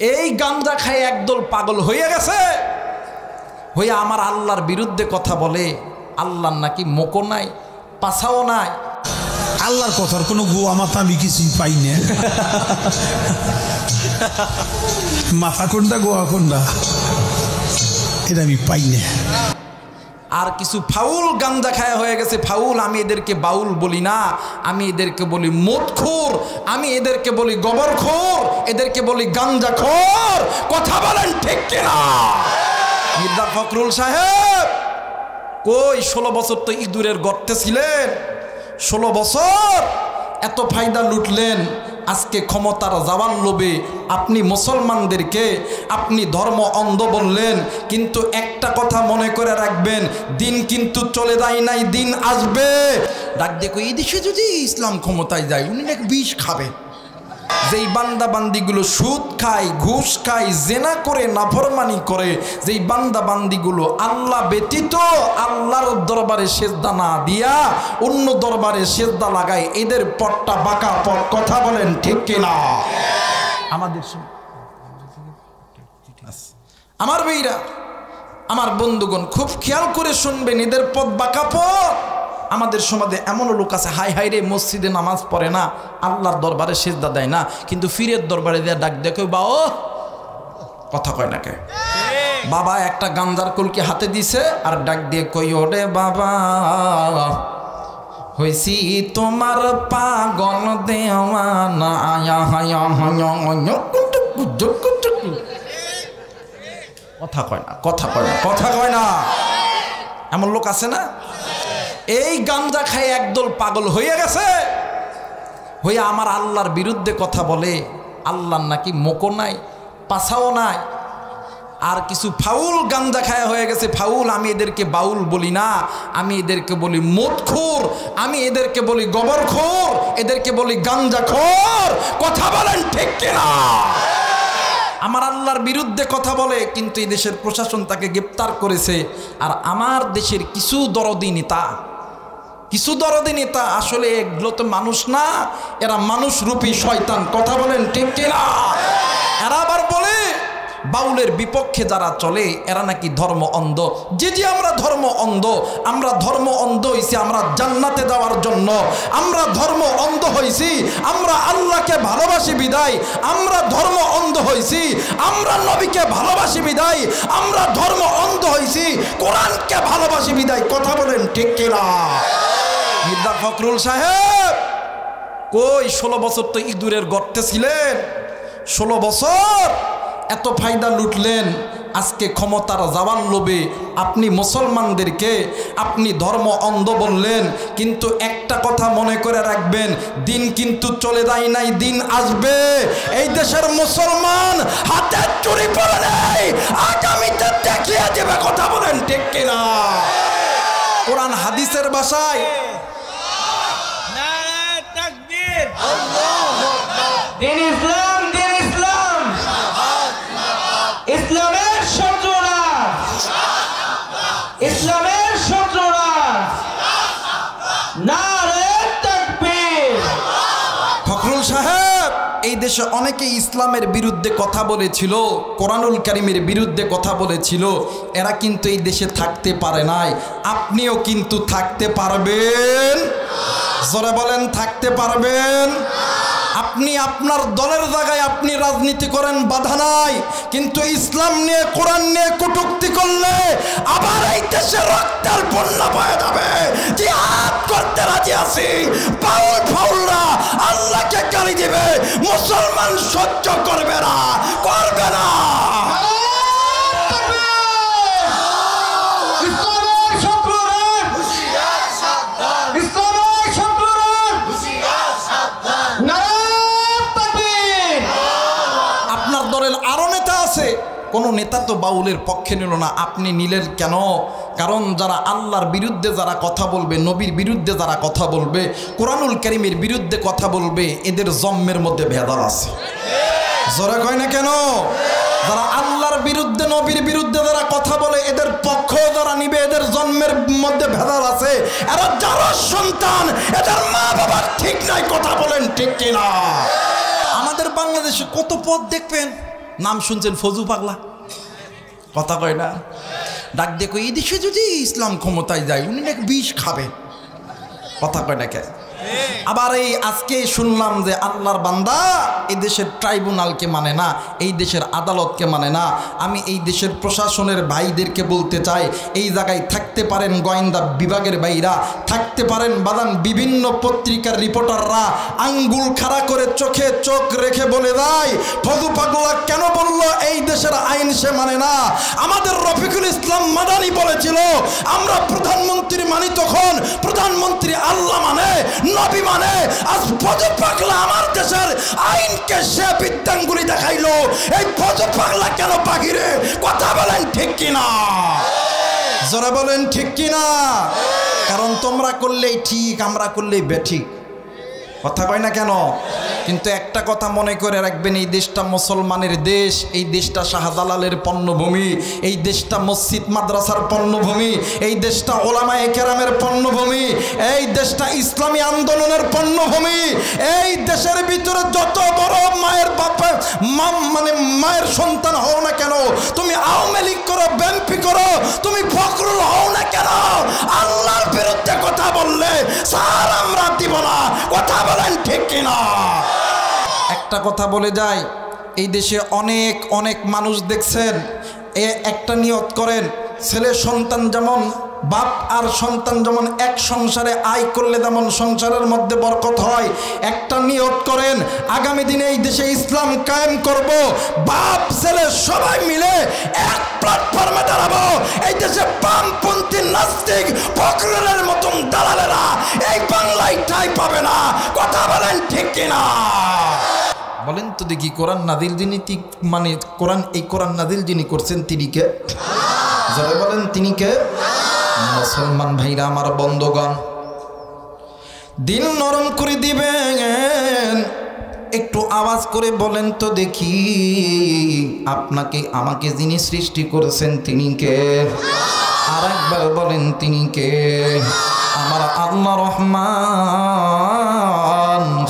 এই গাঁজা খায় একদল পাগল হয়ে গেছে, হইয়া আমার আল্লাহর বিরুদ্ধে কথা বলে। আল্লাহর নাকি মোকো নাই, পাছাও নাই। আল্লাহর কথার কোনো গোয়া মাথা আমি কিছুই পাই না। মাথা কোনটা গোয়া কোনটা এটা আমি পাই না। আর কিছু ফাউল গাঞ্জা খায়া হয়ে গেছে ফাউল। আমি এদেরকে বাউল বলি না, আমি এদেরকে বলি মদখোর, আমি এদেরকে বলি গোবরখোর, এদেরকে বলি গাঞ্জাখোর। কথা বলেন ঠিক কিনা? মির্জা ফখরুল সাহেব কই 16 বছর তো ইঁদুরের গর্তে ছিলেন, 16 বছর এত ফায়দা লুটলেন। আজকে ক্ষমতার যাওয়ার লোভে আপনি মুসলমানদেরকে আপনি ধর্ম অন্ধ বললেন। কিন্তু একটা কথা মনে করে রাখবেন, দিন কিন্তু চলে যায় নাই, দিন আসবে। ডাক দেখো এই দেশে যদি ইসলাম ক্ষমতায় যায় উনি নাকি বিষ খাবে। যেই বান্দা বান্দিগুলো সুদ খায়, ঘুষ খায়, জেনা করে, নাফরমানি করে, যেই বান্দা বান্দিগুলো আল্লাহ ব্যতীত আল্লাহর দরবারে সেজদা না দিয়া অন্য দরবারে সেজদা লাগায়, এদের পটটা বাঁকা পট। কথা বলেন ঠিক কিনা? আমাদের আমার ভাইরা, আমার বন্ধুগণ খুব খেয়াল করে শুনবেন, এদের পথ বাঁকা পথ। আমাদের সমাজে এমনও লোক আছে হাই হাই রে মসজিদে নামাজ পড়ে না, আল্লাহর দরবারে সেজদা দেয় না, কিন্তু ফিরের দরবারে দেয়া ডাক দেখো বা ও কথা কয় না কে। বাবা একটা গাঞ্জার কলকি হাতে দিছে আর ডাক দিয়ে কই ওরে বাবা হইছি তোমার পাগল দেওয়ানা আয়া হায়া হায়া। কথা কয় না, কথা কয় না, কথা কয় না। এমন লোক আছে না? এই গাঞ্জা খায় একদল পাগল হয়ে গেছে, হইয়া আমার আল্লাহর বিরুদ্ধে কথা বলে। আল্লাহর নাকি মোকো নাই, পাছাও নাই। আর কিছু ফাউল গাঞ্জা খায়া হয়ে গেছে ফাউল। আমি এদেরকে বাউল বলি না, আমি এদেরকে বলি মদখোর, আমি এদেরকে বলি গোবরখোর, এদেরকে বলি গাঞ্জাখোর। কথা বলেন ঠিক কিনা? আমার আল্লাহর বিরুদ্ধে কথা বলে, কিন্তু এই দেশের প্রশাসন তাকে গ্রেপ্তার করেছে। আর আমার দেশের কিছু দরদি নেতা, কিছু দরদি নেতা আসলে এগুলো তো মানুষ না, এরা মানুষ রূপী শয়তান। কথা বলেন ঠিক কিনা? এরা আবার বলে বাউলের বিপক্ষে যারা চলে এরা নাকি ধর্ম অন্ধ। যে আমরা ধর্ম অন্ধ, আমরা ধর্ম অন্ধ হইছি আমরা জান্নাতে যাওয়ার জন্য। আমরা ধর্ম অন্ধ হইছি আমরা আল্লাহকে ভালোবাসি বিদায়, আমরা ধর্ম অন্ধ হইছি আমরা নবীকে ভালোবাসি বিদায়, আমরা ধর্ম অন্ধ হইছি কোরআনকে ভালোবাসি বিদায়। কথা বলেন ঠিক কিনা? মির্জা ফখরুল সাহেব কই 16 বছর তো ইঁদুরের গর্তে ছিলেন, 16 বছর এত ফায়দা লুটলেন। আজকে ক্ষমতার যাওয়ার লোভে আপনি মুসলমানদেরকে আপনি ধর্ম অন্ধ বললেন। কিন্তু একটা কথা মনে করে রাখবেন, দিন কিন্তু চলে যায় নাই, দিন আসবে। এই দেশের মুসলমান হাতে চুরি পড়ে নেই, আগামীতে দেখিয়ে দেবে। কথা বলেন ঠিক কিনা? কোরআন হাদিসের ভাষায় দিন ইসলাম, দিন ইসলাম, ইসলামের শত্রুরা, ইসলামের শত্রুরা নারে তাকবীর। ফখরুল সাহেব এই দেশে অনেকে ইসলামের বিরুদ্ধে কথা বলেছিল, কোরআনুল কারীমের বিরুদ্ধে কথা বলেছিল, এরা কিন্তু এই দেশে থাকতে পারে নাই। আপনিও কিন্তু থাকতে পারবেন। জোরে বলেন থাকতে পারবেন। আপনি আপনার দলের জায়গায় আপনি রাজনীতি করেন, বাধা নাই, কিন্তু ইসলাম নিয়ে কোরআন নিয়ে কটূক্তি করলে আবার এই দেশে রক্তের বন্যা বয়ে যাবে। জিহাদ করতে রাজি আছি, বাউল ফাউলরা আল্লাহকে গালি দিবে, মুসলমান সহ্য করবে না, করবে না। কোনো নেতা তো বাউলের পক্ষে নিল না, আপনি নিলেন কেন? কারণ যারা আল্লাহর বিরুদ্ধে যারা কথা বলবে, নবীর বিরুদ্ধে যারা কথা বলবে, কোরআনুল কারীমের বিরুদ্ধে কথা বলবে, এদের জন্মের মধ্যে ভেদাল আছে। জোরে কয় না কেন? যারা আল্লাহর বিরুদ্ধে নবীর বিরুদ্ধে যারা কথা বলে এদের পক্ষ যারা নিবে, এদের জন্মের মধ্যে ভেদাল আছে। এরা যারা সন্তান, এদের মা বাবার ঠিক নাই। কথা বলেন ঠিক কিনা? আমাদের বাংলাদেশে কত পথ দেখবেন, নাম শুনছেন ফজু পাগলা, কথা কয় না? ডাক দেখো এই দেশে যদি ইসলাম ক্ষমতায় যায় উনি নাকি বিষ খাবে, কথা কয় না কে? আবার এই আজকে শুনলাম যে আল্লাহর বান্দা এই দেশের ট্রাইব্যুনালকে মানে না, এই দেশের আদালতকে মানে না। আমি এই দেশের প্রশাসনের ভাইদেরকে বলতে চাই, এই জায়গায় থাকতে পারেন গোয়েন্দা বিভাগের ভাইরা, থাকতে পারেন বাদান বিভিন্ন পত্রিকার রিপোর্টাররা, আঙ্গুল খাড়া করে চোখে চোখ রেখে বলে দেয় ফজু পাগলা কেন বলল এই দেশের আইন সে মানে না। আমাদের রফিকুল ইসলাম মাদানি বলেছিল আমরা প্রধানমন্ত্রী মানি, তখন প্রধানমন্ত্রী আল্লাহ মানে, নবী মানে। আজ ফজু পাগলা আমার দেশের আইনকে সে বিদ্যাঙ্গুলি দেখাইলো, এই ফজু পাগলা কেন বাহিরে? কথা বলেন ঠিক কিনা? যারা বলেন ঠিক কিনা? কারণ তোমরা করলেই ঠিক, আমরা করলেই বেঠিক, কথা কয় না কেন? কিন্তু একটা কথা মনে করে রাখবেন, এই দেশটা মুসলমানের দেশ, এই দেশটা শাহজালালের পণ্যভূমি, এই দেশটা মসজিদ মাদ্রাসার পণ্যভূমি, এই দেশটা ওলামায়ে কেরামের পণ্যভূমি, এই দেশটা ইসলামী আন্দোলনের পণ্যভূমি। এই দেশের ভিতরে যত বড় মায়ের বাপের মানে মায়ের সন্তান হও না কেন, তুমি আওয়ামী লীগ করো, বিএনপি করো, তুমি ফখরুল হও না কেন, আল্লাহর বিরুদ্ধে কথা বললে স্যার আমরা দিব না, কথা বলেন ঠিক কিনা? একটা কথা বলে যায়, এই দেশে অনেক অনেক মানুষ দেখছেন, একটা নিয়ত করেন, ছেলে সন্তান যেমন বাপ আর সন্তান যেমন এক সংসারে আয় করলে যেমন সংসারের মধ্যে বরকত হয়, একটা নিয়ত করেন আগামী দিনে এই দেশে ইসলাম কায়েম করব, বাপ ছেলে সবাই মিলে এক প্ল্যাটফর্মে দাঁড়াবো। এই দেশে বামপন্থী নাস্তিক ফখরুলের মতন দালালেরা এই বাংলায় ঠাঁই পাবে না, কথা বলেন ঠিক কিনা? বলেন তো দেখি, কোরআন নাজিল যিনি মানে কোরআন নাজিল যিনি করছেন তিনি কে? যারা বলেন তিনি কে? মুসলমান ভাইরা আমার বন্ধুগণ, দিল নরম করে দিবেন, একটু আওয়াজ করে বলেন তো দেখি, আপনাকে আমাকে যিনি সৃষ্টি করেছেন তিনি কে? আর একবার বলেন তিনি কে? আমার আল্লাহ রহমান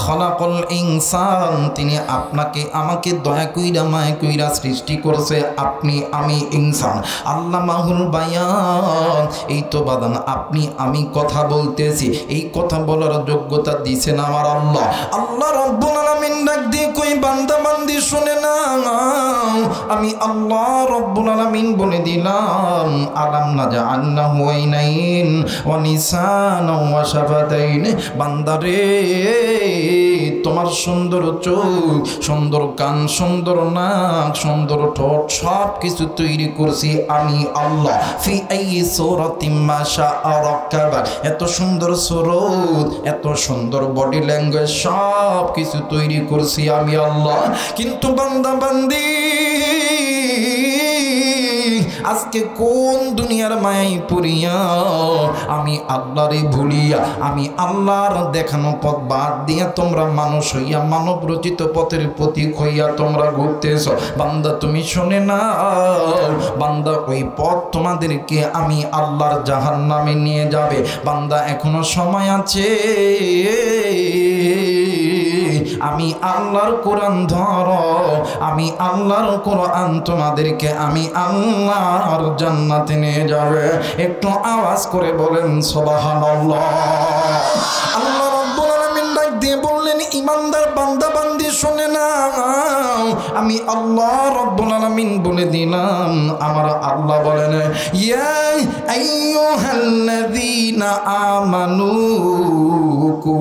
খলাকুল ইনসান, তিনি আপনাকে আমাকে দয়া কইরা মায়া কইরা সৃষ্টি করেছে। আপনি আমি ইনসান, আল্লামাহুল বায়ান, এই তো বাদান আপনি আমি কথা বলতেছি, এই কথা বলার যোগ্যতা দিয়েছেন আমার আল্লাহ। আল্লাহ রাব্বুল আলামিন ডাক দিয়ে কই বান্দা বান্দি শুনে না, আমি আল্লাহ রাব্বুল আলামিন বলে দিলাম আলাম নাজআলনাহু আইনাইন ওয়া লিসানাও ওয়া শাফাতাইন, বান্দারে তোমার সুন্দর চোখ, সুন্দর কান, সুন্দর নাক, সুন্দর ঠোঁট সব কিছু তৈরি করছি আমি আল্লাহ। ফি আইয়ি সূরাতিন মা শাআ রাক্কাবা, এত সুন্দর সুরত, এত সুন্দর বডি ল্যাঙ্গুয়েজ সব কিছু তৈরি করছি আমি আল্লাহ। কিন্তু বান্দা বান্দি আজকে কোন দুনিয়ার মায়াই পড়িয়া আমি আল্লাহরে ভুলিয়া, আমি আল্লাহর দেখানো পথ বাদ দিয়া তোমরা মানুষ হইয়া মানব রচিত পথের প্রতীক হইয়া তোমরা ঘুরতেছ। বান্দা তুমি শোনে না, বান্দা ওই পথ তোমাদেরকে আমি আল্লাহর জাহান্নামে নিয়ে যাবে। বান্দা এখনো সময় আছে, আমি আল্লাহর কোরআন ধরো, আমি আল্লাহর কোরআন তোমাদেরকে আমি আল্লাহর জান্নাতে নিয়ে যাবে। একটু আওয়াজ করে বলেন সুবহানাল্লাহ। আল্লাহ রাব্বুল আলামিন ডাক দিয়ে বললেন, ইমানদার বান্দা বান্দি শুনে না, আমি আল্লাহ রাব্বুল আলামিন বলে দিলাম, আমার আল্লাহ বলেন ইয়া আইয়ুহাল্লাযীনা আমানু কু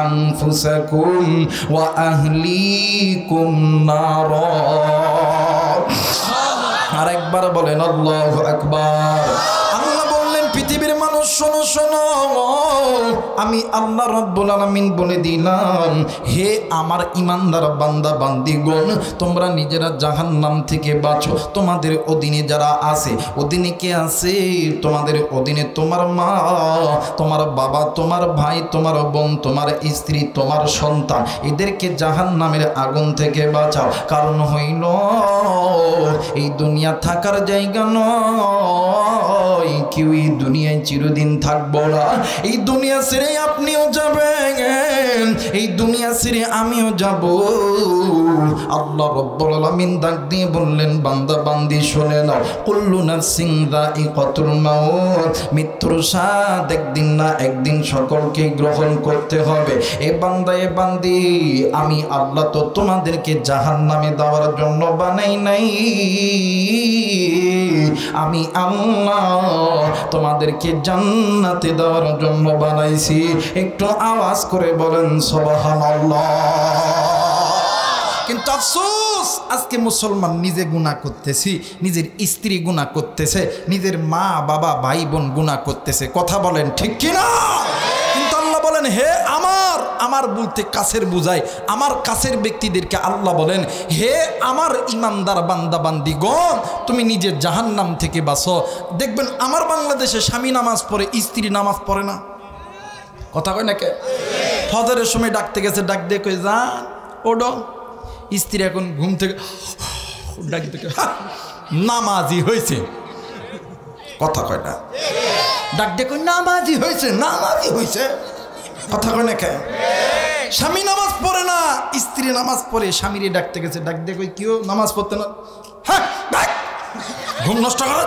আনফুসাকুম ওয়া আহলিকুম নার। আরেকবার বলেন আল্লাহু আকবার। আল্লাহ বললেন পৃথিবীর মানুষ শোনো শোনো, আমি আল্লাহ রাব্বুল আলামিন বলে দিলাম, হে আমার ইমানদার বান্দা বান্দিগণ, তোমরা নিজেরা জাহান্নাম থেকে বাঁচো। তোমাদের অধীনে যারা আছে, অধীনে কে আছে? তোমাদের অধীনে তোমার মা, তোমার বাবা, তোমার ভাই, তোমার বোন, তোমার স্ত্রী, তোমার সন্তান, এদেরকে জাহান্নামের আগুন থেকে বাঁচাও। কারণ হইল এই দুনিয়া থাকার জায়গা নয়, কেউ এই দুনিয়ায় চিরদিন থাকবো না, এই দুনিয়া ছেড়ে আপনিও যাবেন। এই দুনিয়া ছেড়ে আমিও যাব। আল্লাহ রাব্বুল আলামিন ডাক দিয়ে বললেন, বান্দা বান্দি শুনে নাও, কুল্লু নাফসিন যায়িকাতুল মাউত, মৃত্যুর স্বাদ একদিন না একদিন সকলকে গ্রহণ করতে হবে। এ বান্দা এ বান্দি, আমি আল্লাহ তো তোমাদেরকে জাহান্নামে দেওয়ার জন্য বানাই নাই, আমি আল্লাহ তোমাদেরকে জান্নাতে দেওয়ার জন্য বানাইছি। একটু আওয়াজ করে বলেন সুবহানাল্লাহ। কিন্তু আফসোস, আজকে মুসলমান নিজে গুনাহ করতেছি, নিজের স্ত্রী গুনাহ করতেছে, নিজের মা বাবা ভাই বোন গুনাহ করতেছে। কথা বলেন ঠিক কিনা? কিন্তু আল্লাহ বলেন, হে আমার বলতে কাছের বুঝায়, আমার কাছের ব্যক্তিদেরকে আল্লাহ বলেন, হে আমার ইমানদার বান্দা বান্দিগণ, তুমি নিজের জাহান্নাম থেকে বাঁচো। দেখবেন আমার বাংলাদেশে স্বামী নামাজ পড়ে, স্ত্রী নামাজ পড়ে না। কথা কয় না কে? ফজরের সময় ডাকতে গেছে, ডাক দিয়ে কই, যান ওডো। স্ত্রী এখন ঘুম থেকে ডাক দিয়ে নামাজি হয়েছে। কথা কয় না? ডাক দিয়ে কই নামাজি হয়েছে, নামাজি হয়েছে। কথা কয় না কে? স্বামী নামাজ পড়ে না, স্ত্রী নামাজ পড়ে। স্বামীরে ডাকতে গেছে, ডাক দিয়ে কই কেউ নামাজ পড়তে না, হ্যাঁ ঘুম নষ্ট করা।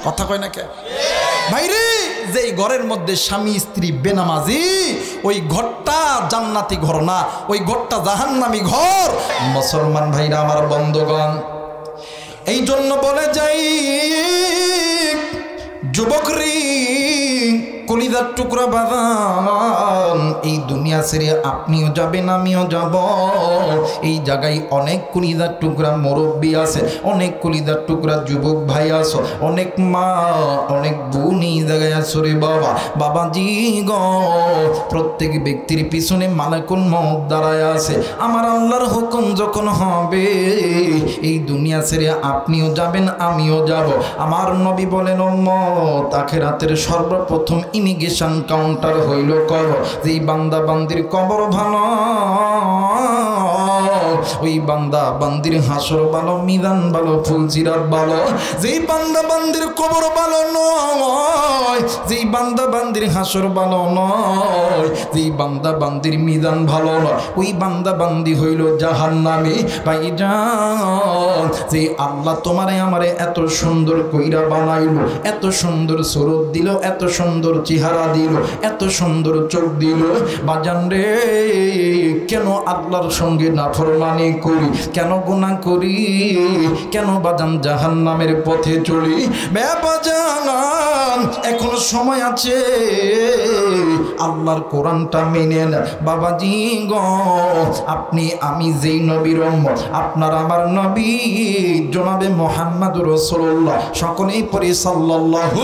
কথা কয় না কে? ভাইরে, যে ঘরের মধ্যে স্বামী স্ত্রী বেনামাজি, ওই ঘরটা জান্নাতি ঘর না, ওই ঘরটা জাহান্নামী ঘর। মুসলমান ভাইরা আমার বন্ধুগণ, এই জন্য বলে যাই, যুবকরি কলিজার টুকরা বাগান, এই দুনিয়া ছেড়ে আপনিও যাবেন আমিও যাব। এই জায়গায় অনেক কলিজার টুকরা মুরব্বী আছে, অনেক কলিজার টুকরা যুবক ভাই আছো, অনেক মা অনেক বোন এই জায়গায় আছো রে বাবা। বাবাজি গো, প্রত্যেক ব্যক্তির পিছনে মালাকুল মউত দাঁড়ায় আছে। আমার আল্লাহর হুকুম যখন হবে, এই দুনিয়া ছেড়ে আপনিও যাবেন আমিও যাব। আমার নবী বলেন, উম্মত, আখিরাতের সর্বপ্রথম ইমিগ্রেশন কাউন্টার হইল কবর। যেই বান্দা বান্দির কবর ভালো, ওই বান্দা বান্দির হাসর ভালো, মিজান ভালো, ফুলসিরাত ভালো। যেই বান্দা বান্দির কবর ভালো নয়, যেই বান্দা বান্দির হাসর ভালো নয়, যেই বান্দা বান্দির মিজান ভালো নয়, ওই বান্দা বান্দি হইল জাহান্নামী। ভাইজান, যে আল্লাহ তোমারে আমারে এত সুন্দর কইরা বানাইলো, এত সুন্দর সুরত দিল, এত সুন্দর চেহারা দিল, এত সুন্দর চোখ দিল, বাজান রে, কেন আল্লাহর সঙ্গে নাফরমানি করি, কেন গুনাহ করি, কেন বাজান জাহান্নামের পথে চলি? বাজান, এখনো সময় আছে, আল্লাহর কোরআনটা মেনে না। বাবাজি গো, আপনি আমি যেই নবীর উম্মত, আপনার আমার নবী জনাবে মুহাম্মদুর রাসূলুল্লাহ, সকলেই পড়ি সাল্লাল্লাহু,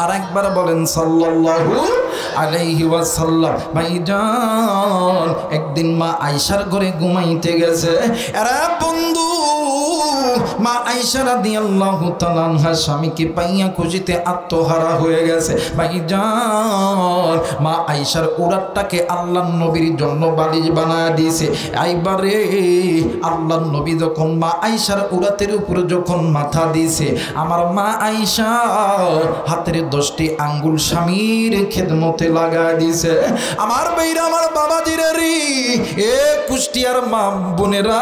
আর একবার বলেন সাল্লাল্লাহু আলাইহি ওয়াসাল্লাম। ভাইজান, একদিন মা আয়েশার ঘরে ঘুমাইতে গেছে। আরে বন্ধু, মা আয়েশা রাদিয়াল্লাহু তাআলা আনহা স্বামীকে পাইয়া খুশিতে আত্মহারা হয়ে গেছে। ভাইজান, মা আয়েশার উরাতটাকে আল্লাহর নবীর জন্য বালিশ বানায় দিয়েছে। এইবারে আল্লাহর নবী যখন মা আয়েশার উরাতের উপরে যখন মাথা দিয়েছে, আমার মা আয়েশা হাতের 10টি আঙ্গুল স্বামীর খেদমতে লাগায় দিয়েছে। আমার ভাইরা, আমার বাবাজিরা রে, এ কুষ্টিয়ার মা বোনেরা,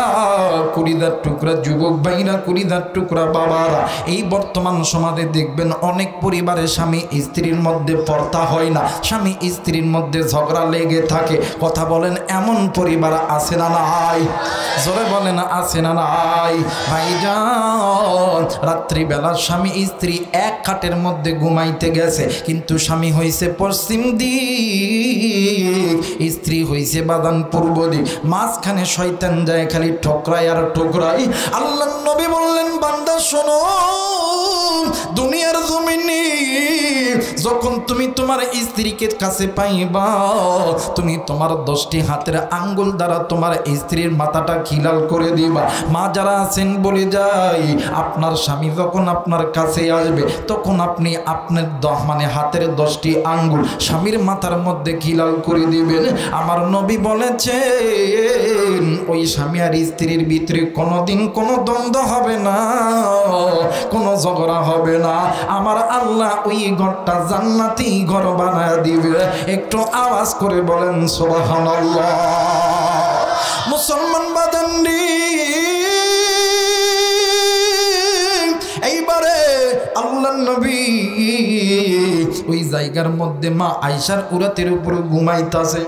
কুড়িদার টুকরা যুবক ভাইরা, কুড়িদার টুকরা বাবারা, এই বর্তমান সমাজে দেখবেন অনেক পরিবারে স্বামী স্ত্রীর মধ্যে পর্দা হয় না, স্বামী স্ত্রীর মধ্যে ঝগড়া লেগে থাকে। কথা বলেন, এমন পরিবার আছে না নাই? জোরে বলেন, আছে না নাই? ভাইজান, রাত্রিবেলা স্বামী স্ত্রী এক খাটের মধ্যে ঘুমাইতে গেছে, কিন্তু স্বামী হইছে পশ্চিম দিক, স্ত্রী হইছে বাদান পূর্ব দিক। মাঝখানে শয়তান যায় খালি ঠোকরায় আর ঠোকরাই। আল্লাহর নবী বললেন, বান্দা শোনো, দুনিয়ার জমিনে যখন তুমি তোমার স্ত্রীকে কাছে পাইবা, তুমি তোমার 10টি হাতের আঙ্গুল দ্বারা তোমার স্ত্রীর মাথাটা খিলাল করে দিবা। মা যারা আছেন বলে যাই, আপনার স্বামী যখন আপনার কাছে আসবে, তখন আপনি আপনার হাতের 10টি আঙ্গুল স্বামীর মাথার মধ্যে খিলাল করে দিবেন। আমার নবী বলেছেন, ওই স্বামী আর স্ত্রীর ভিতরে কোনোদিন কোনো দ্বন্দ্ব হবে না, কোনো ঝগড়া হবে না। আমার আল্লাহ ওই ঘরটা জান্নাতি ঘর বানায় দিবে। একটু আওয়াজ করে বলেন সুবহানাল্লাহ। মুসলমান বাদান্ডি এইবারে আল্লাহর নবী ওই জায়গার মধ্যে মা আয়েশার উরাতের উপর ঘুমাইতাছে।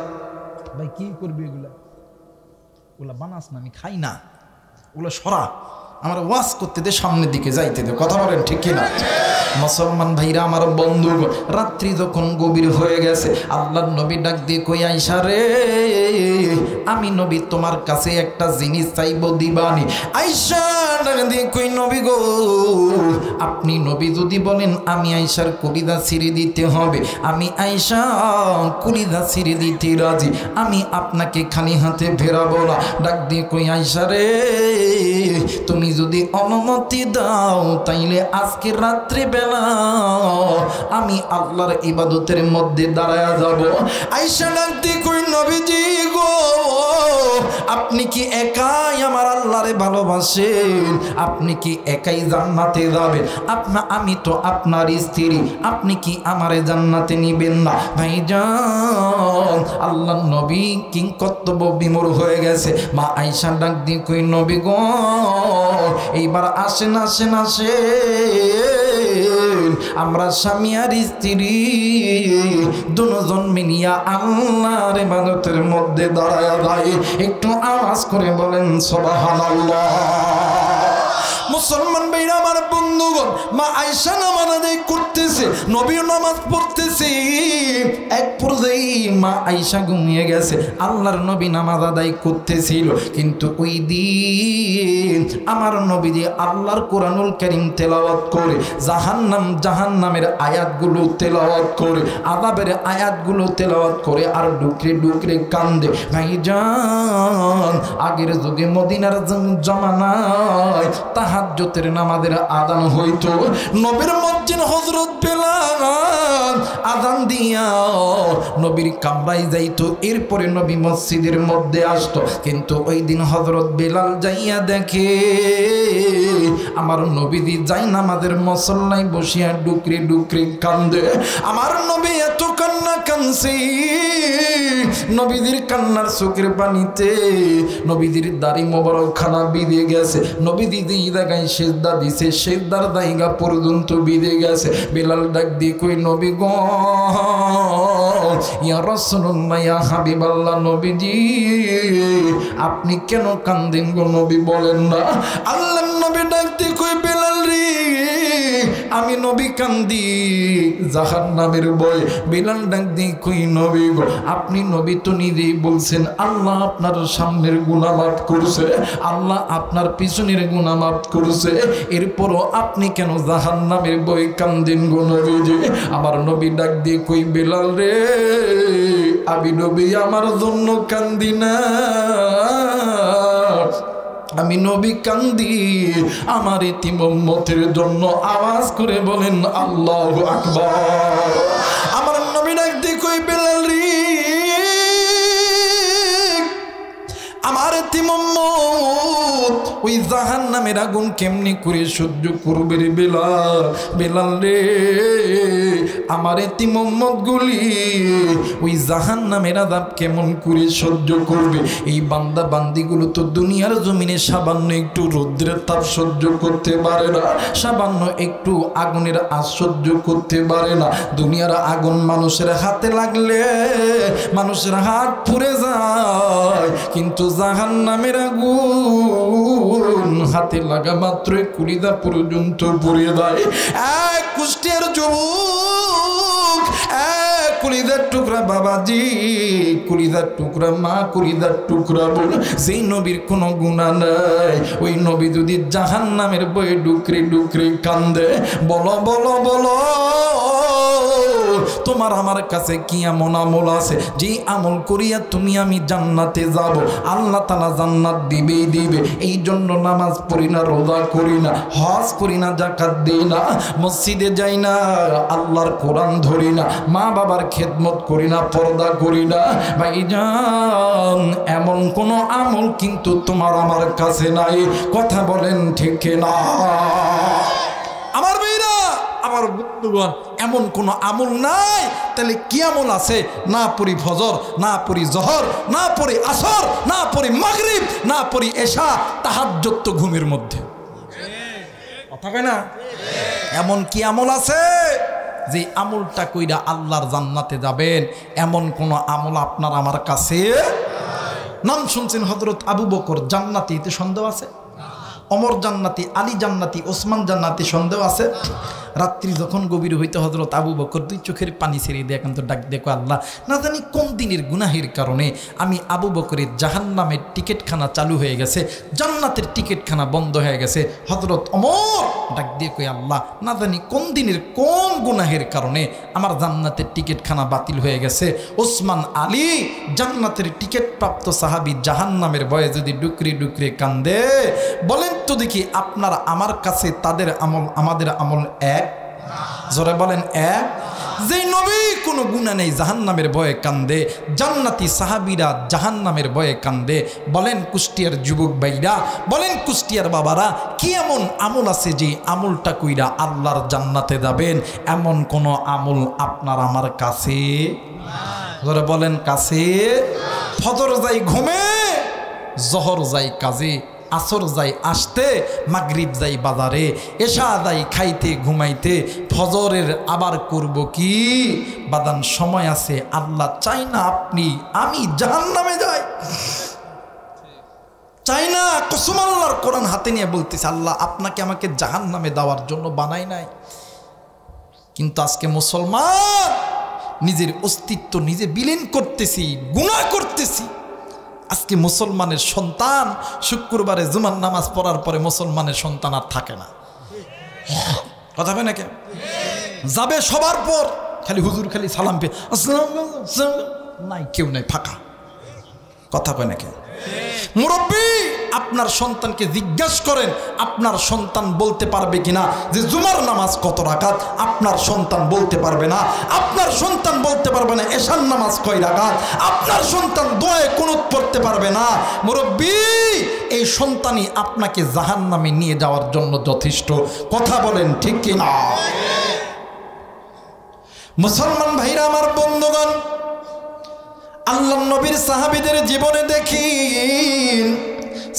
ভাই কি করবি এগুলা? ওগুলা বানাস না, আমি খাই না, ওগুলো সরা, আমার ওয়াজ করতে দে, সামনের দিকে যাইতে দে। কথা বলেন ঠিক কিনা? মুসলমান ভাইরা আমার বন্ধু, রাত্রি যখন গভীর হয়ে গেছে আল্লাহর নবী ডাক দিয়ে কই আয়েশা রে, আমি নবী তোমার কাছে একটা জিনিস চাইব, দিবানি? আয়েশা ডাক দিয়ে কই নবী গো, আপনি নবী যদি বলেন আমি আয়েশার কলিজা ছিঁড়ে দিতে হবে, আমি আয়েশা কলিজা ছিঁড়ে দিতে রাজি, আমি আপনাকে খালি হাতে ফেরাবো না। ডাক দিয়ে কই আয়েশা রে, তুমি যদি অনুমতি দাও তাইলে আজকে রাত্রে বেলা আমি আল্লাহর ইবাদতের মধ্যে দাঁড়ায়া যাব। আয়েশা ডাক দিয়ে কই নবীজি গো, আপনি কি একাই আমার আল্লাহরে ভালোবাসেন? আপনি কি একাই জান্নাতে যাবেন? আমি তো আপনার স্ত্রী, আপনি কি আমারে জান্নাতে নিবেন না? ভাইজান আল্লাহর নবী কিং কর্তব্য বিমূঢ় হয়ে গেছে। মা আয়েশা ডাক দিয়ে কই নবী গো, এইবার আসেন আসেন আসেন, আমরা স্বামী আর স্ত্রী দুজন মিলিয়া আল্লাহর ইবাদতের মধ্যে দাঁড়ায়া যায়। একটু আওয়াজ করে বলেন সুবহানাল্লাহ। মুসলমান ভাইরা আমার বন্ধুগণ, মা আয়েশা নামাজ আদায় করতেছে, নবী নামাজ পড়তেছে, এক পর্যায়ে মা আয়েশা ঘুমিয়ে গেছে। আল্লাহর নবী নামাজ আদায় করতেছিল, কিন্তু ওই দিন আমার নবীজি আল্লাহর কোরআনুল কারীম তেলাওয়াত করে, জাহান্নামের আয়াতগুলো তেলাওয়াত করে, আযাবের আয়াতগুলো তেলাওয়াত করে আর ডুকরে ডুকরে কান্দে। ভাইজান আগের যুগে মদিনার জামানায় তাহাজ্জুদের নামাজের আযান হইতো, নবীর মসজিদ হযরত বেলাল আযান দিয়া নবীর কামরায় যাইতো, এরপরে নবী মসজিদের মধ্যে আসতো। কিন্তু ওই দিন হযরত বেলাল যাইয়া দেখে আমার নবীজি যাই নামাজের মুসল্লায় বসিয়া ডুকরে ডুকরে কান্দে। আমার নবী এত কান্না কানছে, নবীজির কান্নার চোখের পানিতে নবীজির দাড়ি মোবারক খানা বিঁধে গেছে, নবীজি যেই জায়গায় সিজদা দিছে সিজদার জায়গা পর্যন্ত বিঁধে গেছে। বেলাল ডাক দিয়ে কই নবী গো, ইয়া রাসূলুল্লাহ, ইয়া হাবিবাল্লাহ, নবীজি আপনি কেন কান্দেন গো নবী, বলেন না। আল্লাহর নবী ডাক দিয়ে কই বেলাল রে, আমি নবী কান্দি জাহান্নামের ভয়। বেলাল ডাক দিয়ে কই নবী গো, আপনি নবী তো নিজেই বলছেন আল্লাহ আপনার সামনের গুনাহ মাফ করছে, আল্লাহ আপনার পিছনের গুনাহ মাফ করছে, এরপরও আপনি কেন জাহান্নামের ভয় কান্দেন গো নবীজি? আমার নবী ডাক দিয়ে কই বেলাল রে, আমি নবী আমার জন্য কান্দি না, আমি নবী কান্দি আমার ইতিম উম্মতের জন্য। আওয়াজ করে বলেন আল্লাহু আকবার। আমার নবী ডাক দিয়ে কই বেলাল রে, আমার ইতিম উম্মত ওই জাহান্নামের আগুন কেমনি করে সহ্য করবে রে বেলাল? বেলাল রে, আমার ইতিম উম্মত গুলি ওই জাহান্নামের আযাব কেমন করে সহ্য করবে? এই বান্দা বান্দিগুলো তো দুনিয়ার জমিনে সামান্য একটু রৌদ্রের তাপ সহ্য করতে পারে না, সামান্য একটু আগুনের আঁচ সহ্য করতে পারে না। দুনিয়ার আগুন মানুষের হাতে লাগলে মানুষের হাত পুড়ে যায়, কিন্তু জাহান্নামের আগুন হাতে লাগা মাত্রই কলিজা পর্যন্ত পুড়ে যায়। এক কুষ্টিয়ার যুবক, এক কলিজার টুকরা বাবাজি, কলিজার টুকরা মা, কলিজার টুকরা বোন, যেই নবীর কোনো গুনাহ নাই, ওই নবী যদি জাহান্নামের ভয়ে ডুকরে ডুকরে কান্দে, বলো বলো বলো তোমার আমার কাছে কি এমন আমল আছে যে আমল করিয়া তুমি আমি জান্নাতে যাব? আল্লাহ তাআলা জান্নাত দিবেই দিবে। এই জন্য নামাজ পড়ি না, রোজা করি না, হজ করি না, যাকাত দেই না, মসজিদে যাই না, আল্লাহর কোরআন ধরি না, মা বাবার খেদমত করি না, পর্দা করি না। ভাইজান এমন কোন আমল কিন্তু তোমার আমার কাছে নাই। কথা বলেন ঠিক না? আমার ভাইরা, আমার আমার বন্ধুগণ এমন কোনো আমল নাই। তাহলে কি আমল আছে? না পড়ি ফজর, না পড়ি জহর, না পড়ি আসর, না পড়ি মাগরিব, না পড়ি এশা, তাহাজ্জুদ তো ঘুমের মধ্যে। কথা কয় না? এমন কি আমল আছে যে আমলটা কইরা আল্লাহর জান্নাতে যাবেন? এমন কোন আমল আপনার আমার কাছে নাম শুনছেন হযরত আবু বকর জান্নাতি, এতে সন্দেহ আছে? ওমর জান্নাতি, আলী জান্নাতি, ওসমান জান্নাতি, সন্দেহ আছে? রাত্রি যখন গভীর হইতে হযরত আবু বকর দুই চোখের পানি ছেড়ে দিয়ে একান্ত ডাক দেখো, আল্লাহ না জানি কোন দিনের গুনাহের কারণে আমি আবু বকরের জাহান্নামের টিকিটখানা চালু হয়ে গেছে, জান্নাতের টিকিটখানা বন্ধ হয়ে গেছে। হযরত ওমর ডাক দিয়ে কই, আল্লাহ না জানি কোন দিনের কোন গুনাহের কারণে আমার জান্নাতের টিকিটখানা বাতিল হয়ে গেছে। ওসমান, আলী জান্নাতের টিকিট প্রাপ্ত সাহাবী জাহান্নামের ভয়ে যদি ডুকরি ডুকরি কান্দে, বলেন তো দেখি আপনার আমার কাছে তাদের আমল আমাদের আমল এক? জোরে বলেন এক? যে নবী কোনো গুনাহ নেই জাহান্নামের ভয়ে কান্দে, জান্নাতি সাহাবীরা জাহান্নামের ভয়ে কান্দে, বলেন কুষ্টিয়ার যুবক ভাইরা, বলেন কুষ্টিয়ার বাবারা, কি এমন আমল আছে যে আমলটা কইরা আল্লাহর জান্নাতে যাবেন? এমন কোন আমল আপনার আমার কাছে? জোরে বলেন কাছে? ফজর যাই ঘুমে, জহর যাই কাজে, আসর যাই আসতে, মাগরিব যাই বাজারে, এশা যাই খাইতে ঘুমাইতে, ফজরের আবার করব কি? বাদান সময় আছে, আল্লাহ চাই না আপনি আমি জাহান্নামে যাই, চাই না। কসম আল্লাহর কোরআন হাতে নিয়ে বলতেছে, আল্লাহ আপনাকে আমাকে জাহান্নামে দেওয়ার জন্য বানাই নাই। কিন্তু আজকে মুসলমান নিজের অস্তিত্ব নিজে বিলীন করতেছি, গুনাহ করতেছি। আজকে মুসলমানের সন্তান শুক্রবারে জুমার নামাজ পড়ার পরে মুসলমানের সন্তান আর থাকে না। কথা হয় না? কেন যাবে সবার পর খালি হুজুর খালি সালাম পে নাই, কেউ নাই, ফাঁকা। কথা কয় না? কেন মুরব্বী আপনার সন্তানকে জিজ্ঞাসা করেন, আপনার সন্তান বলতে পারবে কিনা যে জুমার নামাজ কত রাকাত? আপনার সন্তান বলতে পারবে না। আপনার সন্তান বলতে পারবে না এশার নামাজ কয় রাকাত। আপনার সন্তান দোয়ায়ে কুনুত পড়তে পারবে না। মুরব্বী এই সন্তানই আপনাকে জাহান্নামে নিয়ে যাওয়ার জন্য যথেষ্ট। কথা বলেন ঠিক কিনা? মুসলমান ভাইরা আমার, বন্ধুগণ, আল্লাহ নবীর সাহাবীদের জীবনে দেখিন,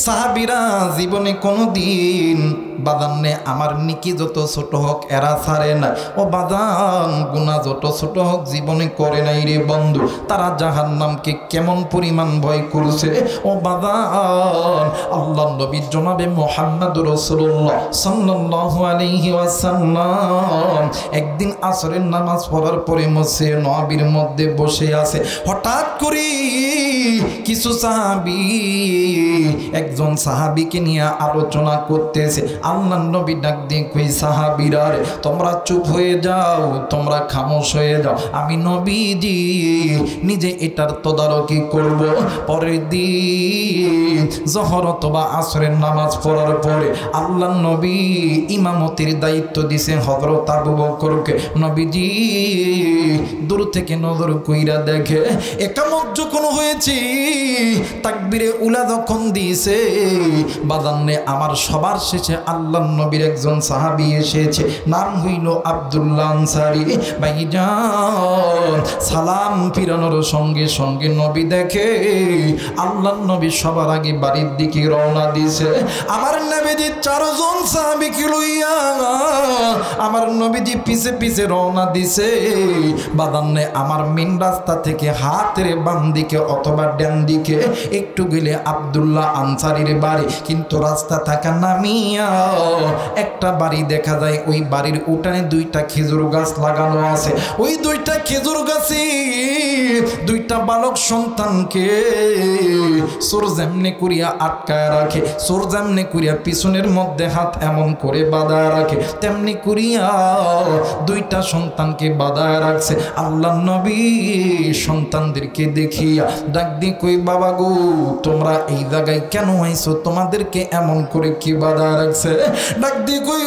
সাহাবীরা জীবনে কোনোদিন বাদান্নে আমার নিকি যত ছোট হোক এরা ছাড়ে না, ও বাদান গুনাহ যত ছোট হোক জীবনে করে নাই রে বন্ধু। তারা জাহান্নামকে কেমন পরিমাণ ভয় করছে ও বাদান। আল্লাহ নবী জনাবে মুহাম্মদুর রাসূলুল্লাহ সাল্লাল্লাহু আলাইহি ওয়াসাল্লাম একদিন আসরের নামাজ পড়ার পরে মসজিদে নববীর মধ্যে বসে আছে। হঠাৎ করে কিছু সাহাবী একজন সাহাবীকে নিয়ে আলোচনা করতেছে। আল্লাহ নবী ডাক দিয়ে কই, সাহাবীরা রে তোমরা চুপ হয়ে যাও, তোমরা খামোশ হয়ে যাও, আমি নবীজি নিজে এটার তদারকি করব। পরের দিন জোহর অথবা আসরের নামাজ পড়ার পরে আল্লাহ নবী ইমামতির দায়িত্ব দিছে হযরত আবু বকরকে। নবীজি দূর থেকে নজর কইরা দেখে একামত যখন হয়েছে, তাকবীরে উলা যখন দিয়েছে, বাদান্নে আমার সবার শেষে আল্লাহ নবীর একজন সাহাবী এসেছে, নাম হইল আব্দুল্লাহ আনসারী। ভাইজান সালাম ফিরানোর সঙ্গে সঙ্গে নবী দেখে আল্লাহ নবী সবার আগে বাড়ির দিকে রওনা দিছে। আমার নবীজি চারজন সাহাবীকে লইয়া আমার নবীজি পিছে পিছে রওনা দিছে। বাদান্নে আমার মেন রাস্তা থেকে হাতের বাম দিকে অথবা ডান দিকে একটু গেলে আব্দুল্লাহ আনসারীর বাড়ি, কিন্তু রাস্তা থাকা নামিয়া একটা বাড়ি দেখা যায়। ওই বাড়ির উঠানে দুইটা খেজুর গাছ লাগানো আছে। ওই দুইটা খেজুর গাছে দুইটা বালক সন্তানকে চোর যেমনি করিয়া আটকায় রাখে, চোর যেমনি করিয়া পিছনের মধ্যে হাত এমন করে বাঁধায় রাখে, তেমনি করিয়া দুইটা সন্তানকে বাঁধায় রাখছে। আল্লাহ নবী সন্তানদেরকে দেখিয়া ডাক দিয়ে কই, বাবা গো তোমরা এই জায়গায় কেন আইছো? তোমাদেরকে এমন করে কি বাধা রাখছে? ডাক দিয়ে কই,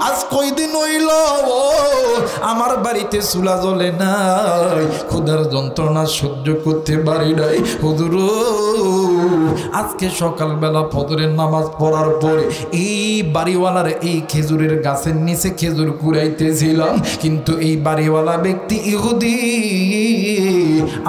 আজ কয়দিন হইল আমার বাড়িতে চুলা জ্বলে নাই, ক্ষুধার যন্ত্রণা সহ্য করতে পারি নাই হুজুর। আজকে সকালবেলা ফজরের নামাজ পড়ার পরে এই বাড়িওয়ালার এই খেজুরের গাছের নিচে খেজুর কুড়াইতেছিলাম, কিন্তু এই বাড়িওয়ালা ব্যক্তি ইহুদি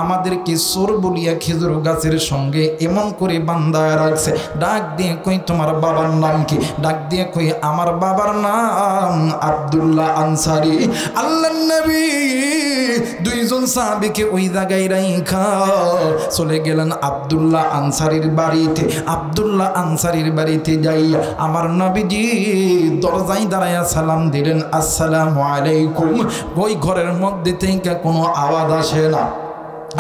আমাদেরকে চোর বলিয়া খেজুর গাছের সঙ্গে এমন করে বান্ধায় রাখছে। ডাক দিয়ে কই তোমার বাবার নাম কি? ডাক দিয়ে কই আমার বাবার নাম আব্দুল্লাহ আনসারী। আল্লাহর নবী দুইজন সাহাবীকে ওই জায়গায় রাইখা চলে গেলেন আব্দুল্লাহ আনসারীর বাড়িতে। আব্দুল্লাহ আনসারীর বাড়িতে যাইয়া আমার নবীজি দরজায় দাঁড়াইয়া সালাম দিলেন, আসসালামু আলাইকুম। ওই ঘরের মধ্যে থেকে কোনো আওয়াজ আসে না।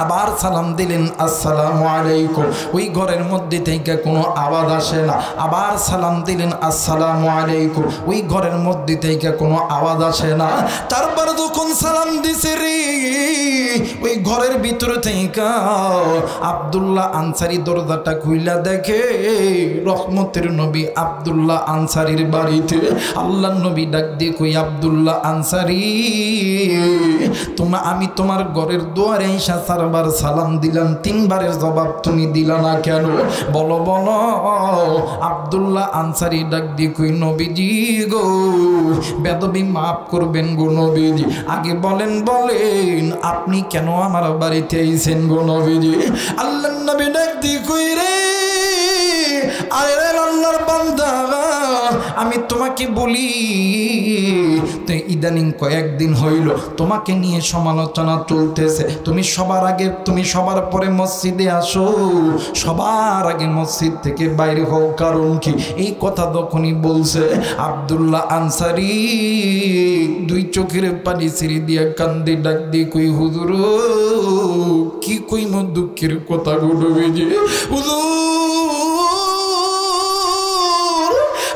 আবার সালাম দিলেন, আসসালামু আলাইকুম। ওই ঘরের মধ্যে থেকে কোনো আওয়াজ আসে না। আবার সালাম দিলেন, আসসালামু আলাইকুম। ওই ঘরের মধ্যে থেকে কোনো আওয়াজ আসে না। তারপর যখন সালাম দিছে রে, ওই ঘরের ভিতর থেকে আব্দুল্লাহ আনসারী দরজাটা খুইলা দেখে রহমতের নবী আব্দুল্লাহ আনসারীর বাড়িতে। আল্লাহ নবী ডাক দিয়ে কই আব্দুল্লাহ আনসারী, আমি তোমার ঘরের দুয়ারে এসে চারবার সালাম দিলাম, তিনবারের জবাব তুমি দিলা না কেন? বলো বলো। আব্দুল্লাহ আনসারী ডাক দিয়ে কই নবীজি গো, বেদবি মাফ করবেন গো নবীজি। আগে বলেন আপনি কেন আমার বাড়িতে আইছেন গো নবীজি? আল্লাহর নবী ডাক দিয়ে কই রে, আরে আল্লাহর বান্দা, আমি তোমাকে বলি তো ইদানিং কয়েকদিন হইল তোমাকে নিয়ে সমালোচনা চলতেছে। তুমি সবার আগে, তুমি সবার পরে মসজিদে আসো, সবার আগে মসজিদ থেকে বাইরে হও, কারণ কি? এই কথা তখনই বলছে আব্দুল্লাহ আনসারী দুই চোখের পানি ছেড়ে দিয়া কান্দে ডাক দিয়ে কই হুজুর, কি কইম দুঃখের কথা গো নবীজি। হুজুর,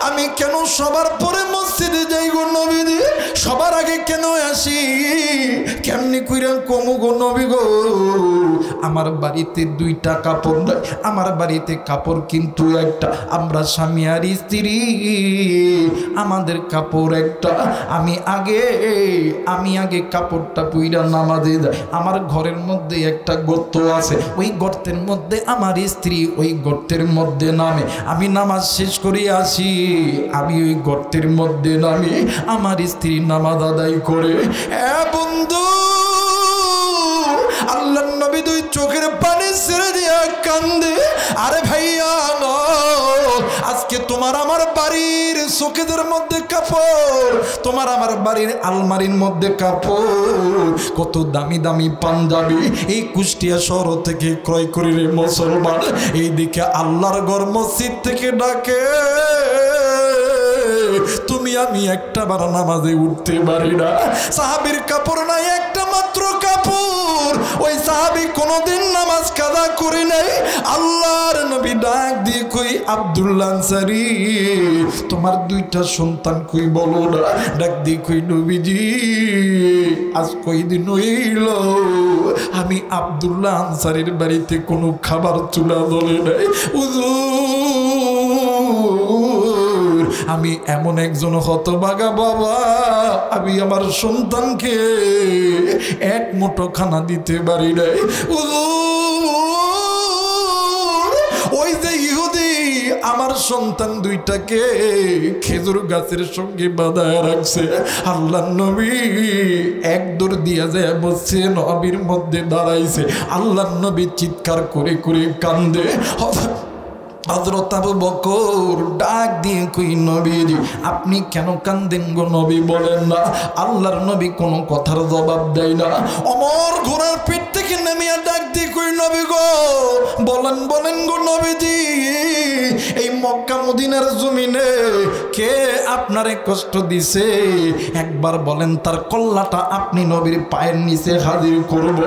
আমি কেন সবার পরে মসজিদে যাই গো নবীজি? সবার আগে কেন আসি? কেমনি কইরা কমু গো নবী গো? আমার বাড়িতে দুইটা কাপড় নাই, আমার বাড়িতে কাপড় কিন্তু একটা। আমরা স্বামী আর স্ত্রী, আমাদের কাপড় একটা। আমি আগে কাপড়টা পুইরা নামাজে যাই। আমার ঘরের মধ্যে একটা গর্ত আছে, ওই গর্তের মধ্যে আমার স্ত্রী ওই গর্তের মধ্যে নামে। আমি নামাজ শেষ করে আসি, আমি ওই গর্তের মধ্যে নামি, আমার স্ত্রী নামাজ আদায় করে। বন্ধু, আল্লাহর নবী দুই চোখের পানি ছেড়ে দিয়া কান্দে। আরে ভাইয়া, আজকে তোমার আমার বাড়ির শোকেদের মধ্যে কাপড়, তোমার আমার বাড়ির আলমারির মধ্যে কাপড়, কত দামি দামি পাঞ্জাবি এই কুষ্টিয়া শহর থেকে ক্রয় করি রে মুসলমান। এইদিকে আল্লাহর ঘর মসজিদ থেকে ডাকে, তুমি আমি একটা বার নামাজে উঠতে পারি না। সাহাবীর কাপড় নাই, একটা মাত্র কাপড়। ওই সাহাবী কোনোদিন নামাজ কাজা করে নাই। আল্লাহর নবী ডাক দিয়ে কই আব্দুল্লাহ আনসারী, তোমার দুইটা সন্তান কই বলো না? ডাক দিয়ে কই নবীজি, আজ কয়দিন হইল আমি আব্দুল্লাহ আনসারীর বাড়িতে কোনো খাবার চুলা জ্বলে নাই। আমি এমন একজন হতভাগা বাবা, আমি আমার সন্তানকে এক মুঠো খানা দিতে পারি নাই। ওই যে ইহুদি আমার সন্তান দুইটাকে খেজুর গাছের সঙ্গে বাঁধায় রাখছে। আল্লাহর নবী এক দৌড় দিয়া যায় বসছে, নবীর মধ্যে দাঁড়াইছে। আল্লাহর নবী চিৎকার করে করে কান্দে। হযরত আবু বকর ডাক দিয়ে কই নবীজি, আপনি কেন কান্দেন গো নবী? বলেন না। আল্লাহর নবী কোনো কথার জবাব দেয় না। অমর ঘোড়ার পিঠ থেকে নেমিয়া ডাক দিয়ে কই নবী গো, বলেন বলেন গো নবীজি, এই মক্কা মদিনার জমিনে কে আপনারে কষ্ট দিছে? একবার বলেন, তার কল্লাটা আপনি নবীর পায়ের নিচে হাজির করব।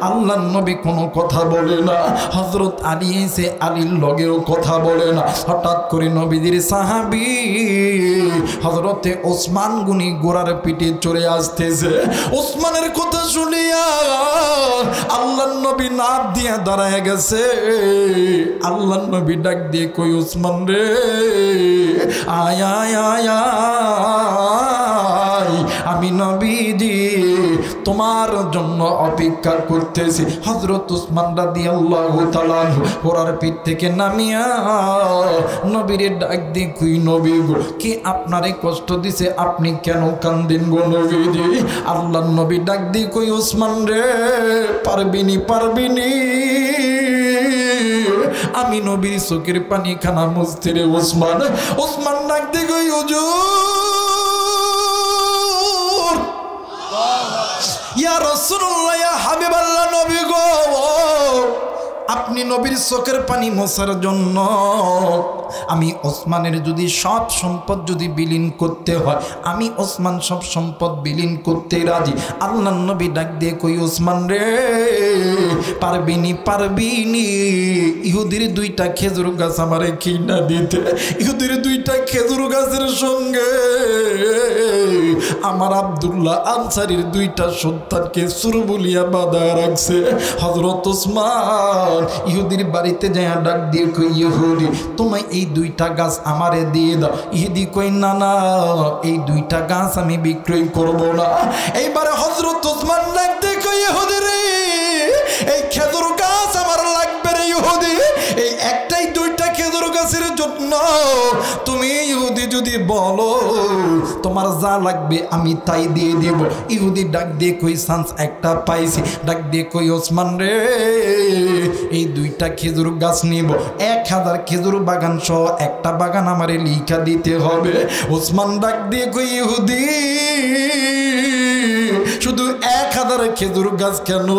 আল্লাহর নবী কোনো কথা বলে না। হযরত আলী এসে আলীর লগেও কথা বলে না। হঠাৎ করে নবীজির সাহাবী হযরতে ওসমান গনি গোড়ার পিঠে চড়ে আসতেছে। ওসমানের কথা শুনিয়া আল্লাহর নবী নাক দিয়ে দাঁড়ায় গেছে। আল্লাহর নবী ডাক দিয়ে কই ওসমান রে, আয় আয় আয় আয়, আমি নবীজি তোমার জন্য অপেক্ষা করতেছি। হযরত উসমান রাদিয়াল্লাহু তাআলা ঘোড়ার পিঠ থেকে নামিয়া নবীরে ডাক দিয়ে কই নবী গো, কে আপনারে কষ্ট দিছে, আপনি কেন কান্দেন গো নবীজি? আল্লাহর নবী ডাক দিয়ে কই উসমান রে, পারবিনি আমি নবীর চোখের পানি খানা মুছতে রে উসমান। উসমান ডাক দিয়ে কই হুজুর ইয়া রাসূলুল্লাহ ইয়া হাবিবাল্লাহ, নবী গো আপনি নবীর চোখের পানি মোছার জন্য আমি ওসমানের যদি সব সম্পদ যদি বিলীন করতে হয়, আমি ওসমান সব সম্পদ বিলীন করতে রাজি। আল্লাহর নবী ডাক দিয়ে কই ওসমান রে, পারবিনি ইহুদির 2টা খেজুর গাছ আমারে কিনা দিতে। ইহুদির 2টা খেজুর গাছের সঙ্গে আমার আব্দুল্লাহ আনসারীর 2টা সন্তানকে সুরবুলিয়া বাঁধা রাখছে। হযরত ওসমান ইহুদির বাড়িতে যায় ডাক দিয়ে কই ইহুদি তোমায় এই 2টা গাছ আমারে দিয়ে দাও। ইহুদি কই না না, এই 2টা গাছ আমি বিক্রয় করব না। এইবারে হযরত ওসমান ডাক দিয়ে কই ইহুদি রে, এই খেজুর গাছ আমার লাগবে রে ইহুদি, এই একটাই 2টা খেজুর গাছের জন্য তুমি ইহুদি যদি বলো তোমার যা লাগবে আমি তাই দিয়ে দেব। ইহুদি ডাক দিয়ে কই চান্স একটা পাইছি, ডাক দিয়ে কই ওসমান রে এই 2টা খেজুর গাছ নিব, 1000 খেজুর বাগান সহ একটা বাগান আমারে লিখা দিতে হবে। ওসমান ডাক দিয়ে কই ইহুদি শুধু 1000 খেজুর গাছ কেন,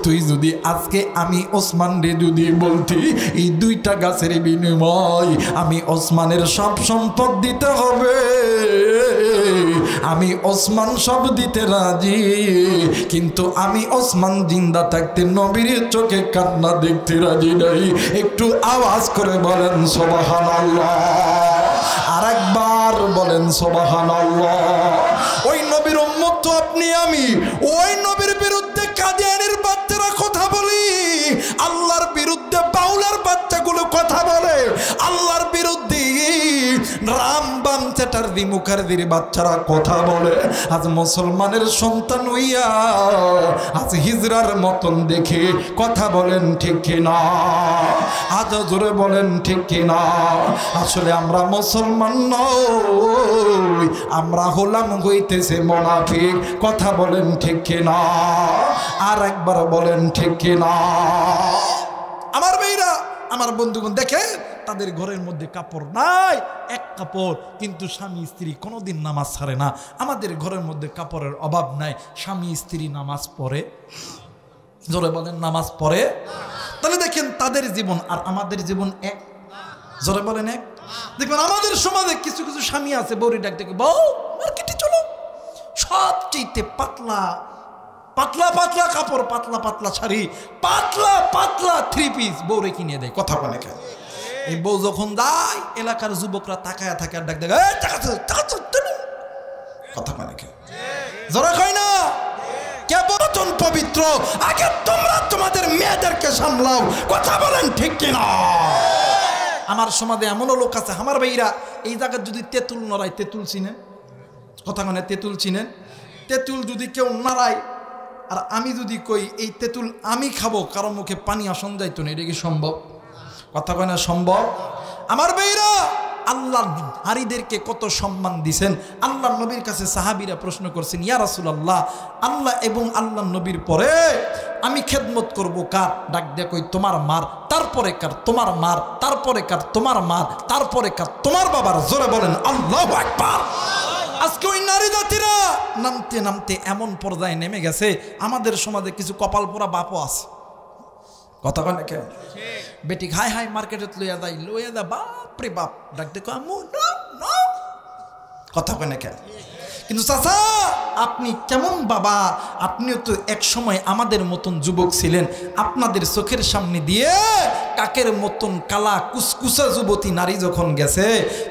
তুই যদি আজকে আমি ওসমান রে যদি বলতি এই 2টা গাছের বিনিময় আমি ওসমানের সব সম্পদ দিতে হবে, আমি ওসমান সব দিতে রাজি, কিন্তু আমি ওসমান জিন্দা থাকতে নবীর চোখে কান্না দেখতে রাজি নাই। একটু আওয়াজ করে বলেন সুবহানাল্লাহ, আরেকবার বলেন সুবহানাল্লাহ। ওই নবীর উম্মত তো আপনি আমি, ওই নবীর বিরুদ্ধে কাদিয়ানির বাচ্চারা কথা বলি, আল্লাহর বিরুদ্ধে বাউলার বাচ্চাগুলো কথা বলে, আল্লাহর বিরুদ্ধে রামবাম চ্যাটার্জি মুখার্জির বাচ্চারা কথা বলে। আজ মুসলমানের সন্তান হইয়া আজ হিজরার মতন দেখে কথা বলেন ঠিক কিনা? আজ জোরে বলেন ঠিক কিনা? আসলে আমরা মুসলমান নই, আমরা হলাম হইতেছে মুনাফিক। কথা বলেন ঠিক কিনা? আর একবার বলেন ঠিক কিনা? আমার ভাইরা, আমার বন্ধুগণ, দেখে তাদের ঘরের মধ্যে কাপড় নাই, এক কাপড়, কিন্তু স্বামী স্ত্রী কোনোদিন নামাজ ছাড়ে না। আমাদের ঘরের মধ্যে কাপড়ের অভাব নাই, স্বামী স্ত্রী নামাজ পড়ে, জোরে বলেন নামাজ পড়ে। তাহলে দেখেন তাদের জীবন আর আমাদের জীবন এক, জোরে বলেন এক। দেখবেন আমাদের সমাজে কিছু কিছু স্বামী আছে, বউরি ডাক দেখে বউ মার্কেটে চলো, সবচেয়ে পাতলা পাতলা পাতলা কাপড়, পাতলা পাতলা শাড়ি, পাতলা পাতলা 3 পিস বউরে কিনে দেয়। কথা বলে কেন? এই বউ যখন যায় এলাকার যুবকরা তাকায়া থাকে আর ডাক দেখে কথা বলে কেন? জোরে কয় না? কে বচন পবিত্র, আগে তোমরা তোমাদের মেয়েদেরকে সামলাও। কথা বলেন ঠিক কিনা? আমার সমাজে এমনও লোক আছে, আমার ভাইরা, এই জায়গায় যদি তেঁতুল নড়ায়, তেঁতুল চিনেন? কথা মানে তেঁতুল চিনেন? তেঁতুল যদি কেউ নাড়ায় আর আমি যদি কই এই তেঁতুল আমি খাবো, কারো মুখে পানি আসন যাইতো না, এটা কি সম্ভব? কথা কয় না সম্ভব? আমার ভাইরা, আল্লাহ নারীদেরকে কত সম্মান দিছেন। আল্লাহ নবীর কাছে সাহাবীরা প্রশ্ন করছেন, ইয়া রাসূলুল্লাহ, আল্লাহ এবং আল্লাহ নবীর পরে আমি খেদমত করব কার? ডাক দিয়ে কই তোমার মার, তারপরে কার? তোমার মার, তারপরে কার? তোমার মার, তারপরে কার? তোমার বাবার। জোরে বলেন আল্লাহু আকবার। আজকে ওই নারী জাতিরা নামতে নামতে এমন পর্যায়ে নেমে গেছে, আমাদের সমাজে কিছু কপাল পোড়া বাপও আছে। কথা কয় না কেন? বেটি হাই হাই মার্কেটে লইয়া যা, বাপরে বাপ, ডাক দেখো আম্মু না। কথা কয় না কেন? কিন্তু চাচা আপনি কেমন বাবা? আপনিও তো এক সময় আমাদের মতন যুবক ছিলেন, আপনাদের চোখের সামনে দিয়ে কাকের মতন কালা কুসকুসা যুবতী নারী যখন গেছে,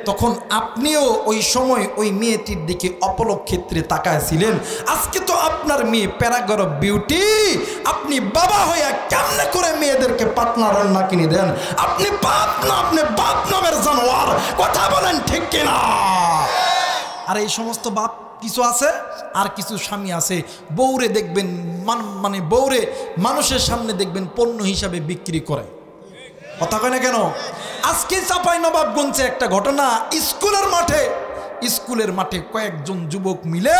তখন আপনিও ওই সময় ওই মেয়েটির দিকে অপলক ক্ষেত্রে তাকায়ছিলেন। আজকে তো আপনার মেয়ে প্যারাগর অফ বিউটি, আপনি বাবা হইয়া কেমনে করে মেয়েদেরকে পাতলা রান্না কিনে দেন? আপনি বাপ না, আপনি বাপ নামের জানোয়ার। কথা বলেন ঠিক কিনা? আর এই সমস্ত বাপ কিছু আছে, আর কিছু স্বামী আছে বউরে দেখবেন মানে বউরে মানুষের সামনে দেখবেন পণ্য হিসাবে বিক্রি করে। কথা কয় না কেন? আজকে চাঁপাইনবাবগঞ্জে একটা ঘটনা, স্কুলের মাঠে কয়েকজন যুবক মিলে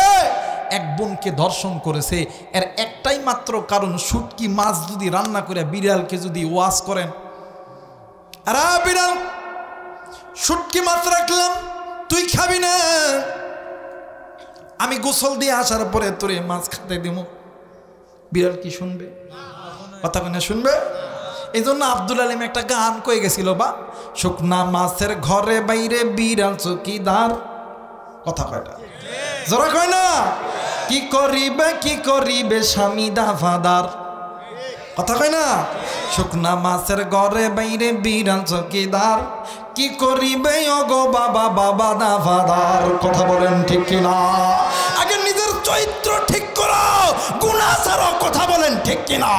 এক বোনকে ধর্ষণ করেছে। এর একটাই মাত্র কারণ, শুটকি মাছ যদি রান্না করে বিড়ালকে যদি ওয়াজ করেন, আরে বিড়াল শুটকি মাছ রাখলাম তুই খাবি না, আমি গোসল দিয়ে আসার পরে তোরে মাছ খেতে দেব, বিড়াল কি শুনবে? কথা কেন শুনবে? এই জন্য আব্দুল আলিম একটা গান কয়ে গেছিল, বা শুকনা মাছের ঘরে বাইরে বিড়াল চৌকিদার। কথা কয়টা জোরা কয় না? কি করিবে স্বামী দাফাদার। কথা কয় না? শুকনা মাছের ঘরে বাইরে বিড়াল চৌকিদার, কি করিবে ওগো বাবা দাফাদার। কথা বলেন ঠিক কিনা? আগে নিজের চরিত্র ঠিক করো, গুনাহ ছাড়ো। কথা বলেন ঠিক কিনা?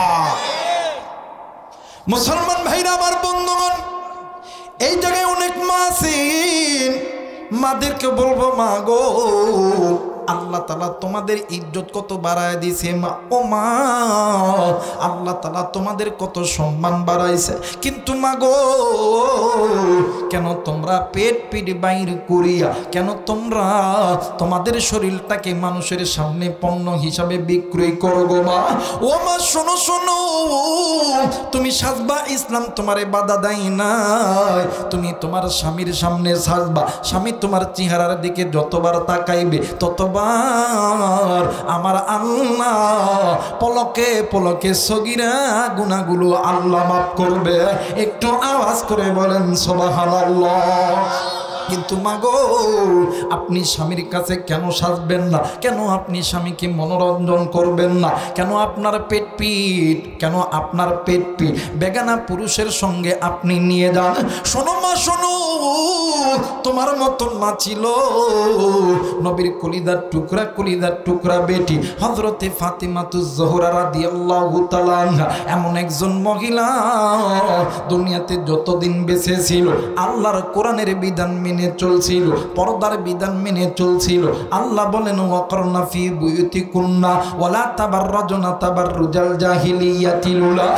মুসলমান ভাইরা আমার বন্ধুগণ, এই জায়গায় অনেক মা আছেন, মাদেরকে বলবো মা গো, আল্লাহ তাআলা তোমাদের ইজ্জত কত বাড়ায় দিয়েছে মা। ও মা, আল্লাহ তাআলা তোমাদের কত সম্মান বাড়াইছে, কিন্তু মা গো কেন তোমরা পেট বাইর করিয়া কেন তোমরা তোমাদের শরীরটাকে মানুষের সামনে পণ্য হিসাবে বিক্রয় করো গো মা। ও মা শোনো শোনো, তুমি সাজবা, ইসলাম তোমারে বাধা দেয় না। তুমি তোমার স্বামীর সামনে সাজবা, স্বামী তোমার চেহারার দিকে যতবার তাকাইবে ততবার আমার আল্লাহ পলকে পলকে সগীরা গুনাহগুলো আল্লাহ মাফ করবে। একটু আওয়াজ করে বলেন সুবহানাল্লাহ। কিন্তু মাগো, আপনি স্বামীর কাছে কেন সাজবেন না? কেন আপনি স্বামীকে মনোরঞ্জন করবেন না? কেন আপনার পেট বেগানা পুরুষের সঙ্গে আপনি নিয়ে যান? শোনো মা শোনো, তোমার মতন মা ছিল নবীর কলিদার টুকরা বেটি হযরতে ফাতিমাতুজ জোহরা রাদিয়াল্লাহু তাআলা আনহা, এমন একজন মহিলা দুনিয়াতে যতদিন বেঁচে ছিল আল্লাহর কোরআনের বিধান মেনে চলছিল, পর্দার বিধান মেনে চলছিল। আল্লাহ বলেন ওয়াকরনা ফি বুয়ুতিকুন্না ওয়ালা তাবাররাজনা তাবাররুজাল জাহিলিয়াতিল উলা।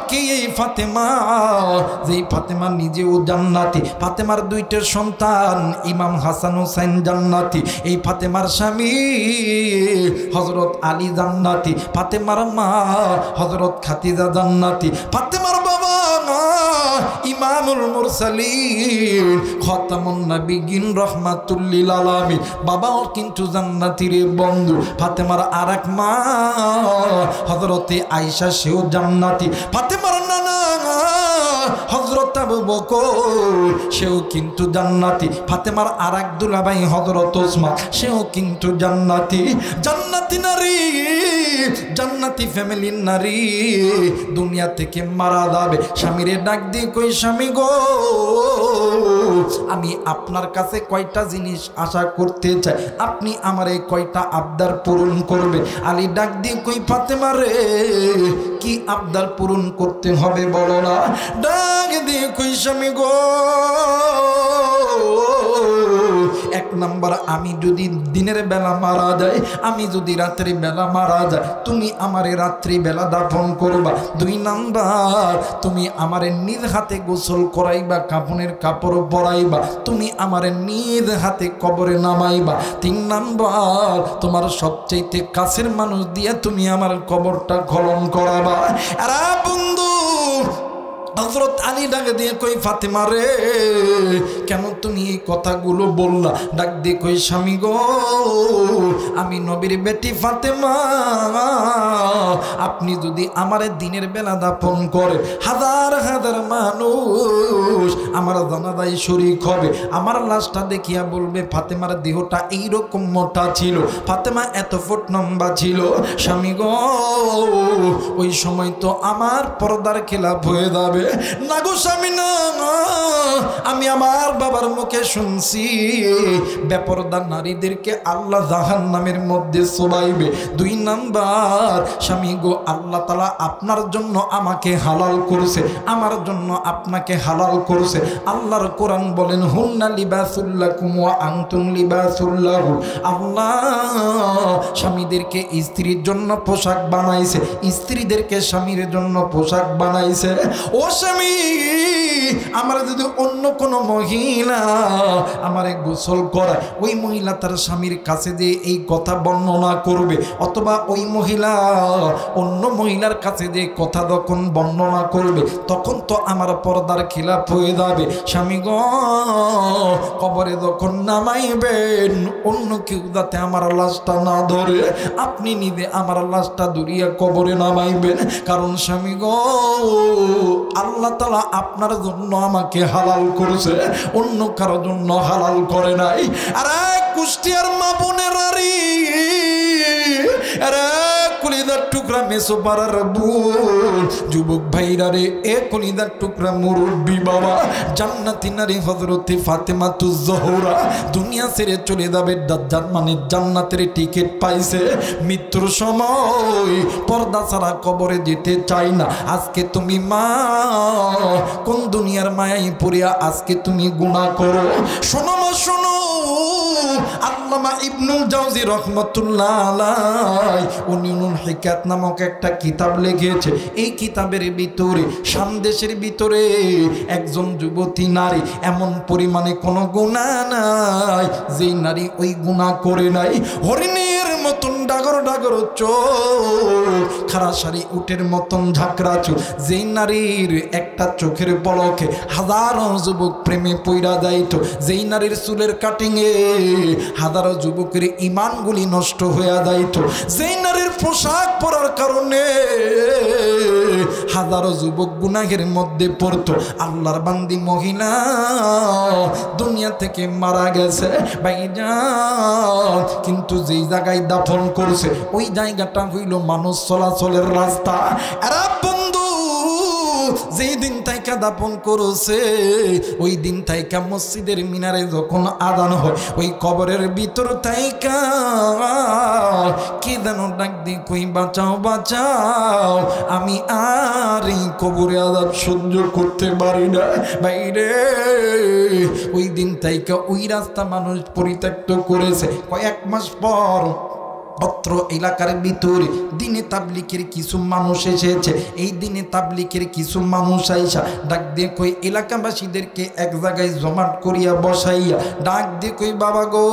কি এই ফাতেমা, যেই ফাতেমা নিজেও জান্নাতি, ফাতেমার দুইটা সন্তান ইমাম হাসান হোসেন জান্নাতি, এই ফাতেমার স্বামী হযরত আলী জান্নাতি, ফাতেমার মা হযরত খাদিজা জান্নাতি, ফাতেমার বাবা ইমামুল মুরসালিন খাতামুন নবিয়্যিন রাহমাতুল লিল আলামিন, বাবাও কিন্তু জান্নাতীর বন্ধু। ফাতেমার আরেক মা হযরতে আয়েশা, সেও জান্নাতি। ফাতেমার নানা হযরত আবু বকর, সেও কিন্তু জান্নাতি। ফাতেমার আরেক দুলাভাই হযরত ওসমান, সেও কিন্তু জান্নাতি। জান্নাতি নারী, জান্নাতি ফ্যামিলির নারী দুনিয়া থেকে মারা যাবে, স্বামীরে ডাক দিয়ে কই, স্বামী গো আমি আপনার কাছে কয়টা জিনিস আশা করতে চাই, আপনি আমারে কয়টা আবদার পূরণ করবে? আলী ডাক দিয়ে কই, ফাতেমা রে কি আবদার পূরণ করতে হবে বলো না? ডাক দিয়ে কই, স্বামী গো এক নাম্বার, আমি যদি দিনের বেলা মারা যাই, আমি যদি রাত্রি বেলা মারা যায়, তুমি আমারে রাত্রি বেলা দাফন করবা। 2 নাম্বার, তুমি আমারে নিজ হাতে গোসল করাইবা, কাফনের কাপড় পরাইবা, তুমি আমারে নিজ হাতে কবরে নামাইবা। 3 নাম্বার, তোমার সবচেয়ে কাছের মানুষ দিয়ে তুমি আমার কবরটা খনন করাবা। আরে বন্ধু, হযরত আলী ডাক দিয়ে কই, ফাতেমা রে কেন তুমি এই কথাগুলো বললা? ডাক দিয়ে কই, স্বামী গো আমি নবীর বেটি ফাতেমা, আপনি যদি আমারে দিনের বেলা দাফন করে, হাজার হাজার মানুষ আমার জানাজায় শরীক হবে, আমার লাশটা দেখিয়া বলবে ফাতেমার দেহটা এইরকম মোটা ছিল, ফাতেমা এত ফুট লম্বা ছিল। স্বামী গো ওই সময় তো আমার পর্দার খেলাপ হয়ে যাবে। না গো স্বামী না, আমি আমার বাবার মুখে শুনছি বেপরদা নারীদেরকে আল্লাহ জাহান্নামের মধ্যে চড়াইবে। 2 নাম্বার, স্বামী গো আল্লাহ তাআলা আপনার জন্য আমাকে হালাল করেছে, আমার জন্য আপনাকে হালাল করেছে। আল্লাহর কোরআন বলেন হুন্না লিবাসুল লাকুম ওয়া আনতুম লিবাসুল লাহুম। আল্লাহ স্বামীদেরকে স্ত্রীর জন্য পোশাক বানাইছে, স্ত্রীদেরকে স্বামীর জন্য পোশাক বানাইছে। ও স্বামী, আমার যদি অন্য কোনো মহিলা আমারে গোসল করায়, ওই মহিলা তার স্বামীর কাছে যে এই কথা বর্ণনা করবে, অথবা ওই মহিলা অন্য মহিলার কাছে যে কথা যখন বর্ণনা করবে, তখন তো আমার পর্দার খিলাফ হয়ে যাবে। স্বামী গো, কবরে যখন নামাইবেন অন্য কেউ যাতে আমার লাশটা না ধরে, আপনি নিজে আমার লাশটা ধরিয়া কবরে নামাইবেন। কারণ স্বামী গো, আল্লাহ তাআলা আপনার জন্য আমাকে হালাল করেছে, অন্য কারো জন্য হালাল করে নাই। আরে কুষ্টিয়ার মা বোনের আরে কলিদার টুকরা মেসো পাড়ার বোন, যুবক ভাইরা রে, এ কলিদার টুকরা মুরব্বী বাবা, জান্নাতি নারী হযরতে ফাতেমাতুজ জোহরা দুনিয়া ছেড়ে চলে যাবে, দাজ্জাল মানে জান্নাতের টিকিট পাইছে। মৃত্যুর সময় পর্দা ছাড়া কবরে যেতে চাই না। আজকে তুমি মা কোন দুনিয়ার মায়ায় পড়িয়া আজকে তুমি গুনাহ করো। শোনো মা শোনো, আল্লামা ইবনুল জাওজি রাহমাতুল্লাহ আলাইহি উনিউনুল হিকায়াত নামক একটা কিতাব লিখেছে। এই কিতাবের ভিতরে সামদেশের ভিতরে একজন যুবতী নারী এমন পরিমাণে কোনো গুনাহ নাই যেই নারী ওই গুনাহ করে নাই। হরিণের মতন ডাগর ডাগর চোখ, খাড়া সারি উটের মতন ঝাঁকড়া চোখ, যেই নারীর একটা চোখের পলকে হাজারো যুবক প্রেমে পইরা যাইত, যেই নারীর চুলের কাটিংয়ে হাজারো যুবকের ইমানগুলি নষ্ট হয়ে যাইত, যেই নারীর পোশাক পরার কারণে হাজারো যুবক গুনাহের মধ্যে পড়তো। আল্লাহর বান্দি মহিলা দুনিয়া থেকে মারা গেছে ভাইজান, কিন্তু যেই জায়গায় দাফন করছে ওই জায়গাটা হইল মানুষ চলাচলের রাস্তা। আরে বন্ধু, যেই দিন তাইকা দাপন করছে ওই দিন তাইকা মসজিদের মিনারে যখন আদান হয়, ওই কবরের ভিতর তাইকা কি যেন ডাক দি কই বাঁচাও বাঁচাও, আমি আর এই কবরে আযাব সহ্য করতে পারি না বাইরে। ওই দিন তাইকা ওই রাস্তা মানুষ পরিত্যক্ত করেছে। কয়েক মাস পর অত্র এলাকার ভিতরে দিনে তাবলিকের কিছু মানুষ এসেছে। এই দিনে তাবলিকের কিছু মানুষ আইসা ডাক দিয়ে কই এলাকাবাসীদেরকে এক জায়গায় জমাট করিয়া বসাইয়া ডাক দিয়ে কই বাবা গো,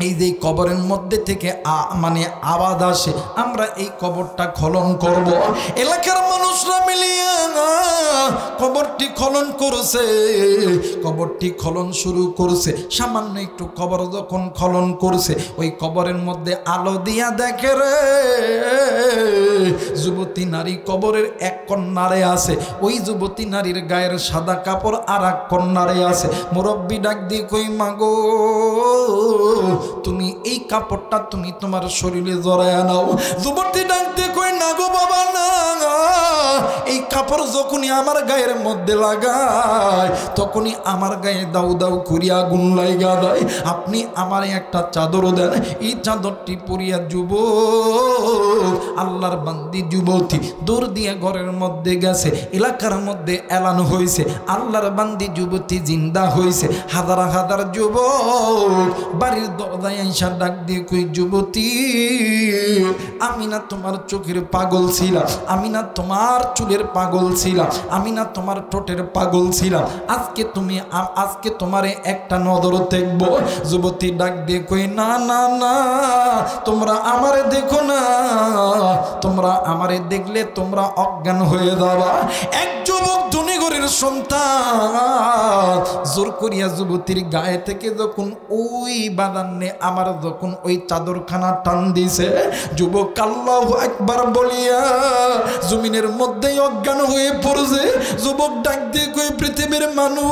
এই যে কবরের মধ্যে থেকে মানে আওয়াজ আসে, আমরা এই কবরটা খনন করব। এলাকার মানুষরা মিলিয়া কবরটি খনন করছে, কবরটি খনন শুরু করছে। সামান্য একটু কবর যখন খনন করছে, ওই কবরের মধ্যে আলো দিয়া দেখে রে যুবতী নারী কবরের এক কন্যারে আছে। ওই যুবতী নারীর গায়ের সাদা কাপড় আর এক কন্যারে আছে। মুরব্বী ডাক দিয়ে কই মাগো, তুমি এই কাপড়টা তুমি তোমার শরীরে জড়ায় নাও। যুবতী ডাক দিয়ে কই না গো বাবা না, এই কাপড় যখনই আমার গায়ের মধ্যে লাগায় তখনই আমার গায়ে দাউ দাউ করিয়া আগুন লাগা দেয়। আপনি আমার একটা চাদর দেন, এই চাদরটি পরিয়া যুবক আল্লাহর বান্দি যুবতী দৌড় দিয়ে ঘরের মধ্যে গেছে। এলাকার মধ্যে এলান হয়েছে আল্লাহর বান্দি যুবতী জিন্দা হয়েছে। হাজার হাজার যুবক বাড়ির দরজায় আইসা ডাক দিয়ে কই যুবতী, আমি না তোমার চোখের পাগল ছিলাম, আমি না তোমার চুলের পাগল ছিলাম, আমি না তোমার ঠোঁটের পাগল ছিলাম, আজকে তোমারে একটা নজর দেখবো। যুবতী ডাক দিয়ে কই না না না, তোমরা আমারে দেখো না, তোমরা আমারে দেখলে তোমরা অজ্ঞান হয়ে যাবা। এক যুবক ধনী ঘরের সন্তান জোর করিয়া যুবতীর গায়ে থেকে যখন ওই বাদান্নে আমার যখন ওই চাদরখানা টান দিছে, যুবক আল্লাহু আকবার বলিয়া জমিনের মধ্যেই অজ্ঞান হয়ে পড়ছে। যুবক ডাক দিয়ে কই পৃথিবীর মানুষ,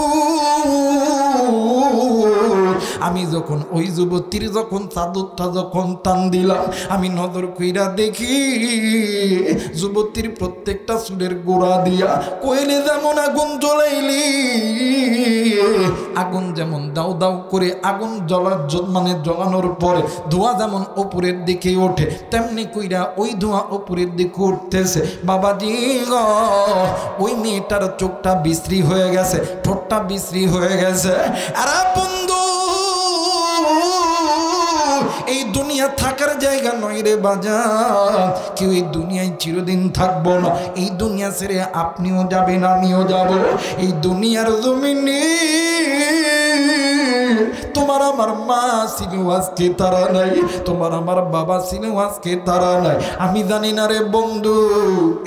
আমি আমি যখন ওই যুবতীর যখন চাদরটা যখন টান দিলাম, আমি নজর কইরা দেখি যুবতীর প্রত্যেকটা চুলের গোড়া দিয়া কোয়েলে যেমন আগুন জ্বলাইলি, আগুন যেমন দাও দাও করে আগুন মানে জ্বলানোর পরে ধোঁয়া যেমন উপরের দিকে ওঠে, তেমনি কইরা ওই ধোঁয়া উপরের দিকে উঠতেছে। বাবাজি গো, ওই মেয়েটার চোখটা বিশ্রী হয়ে গেছে, ঠোঁটটা বিশ্রী হয়ে গেছে। আরে বন্ধু, এই দুনিয়া থাকার জায়গা নয় রে বাজার। কেউ এই দুনিয়ায় চিরদিন থাকবো না। এই দুনিয়া ছেড়ে আপনিও যাবেন, আমিও যাব। এই দুনিয়ার জমিনে তোমার আমার মা ছিল, আজকে তারা নাই। তোমার আমার বাবা ছিল, আজকে তারা নাই। আমি জানি না রে বন্ধু,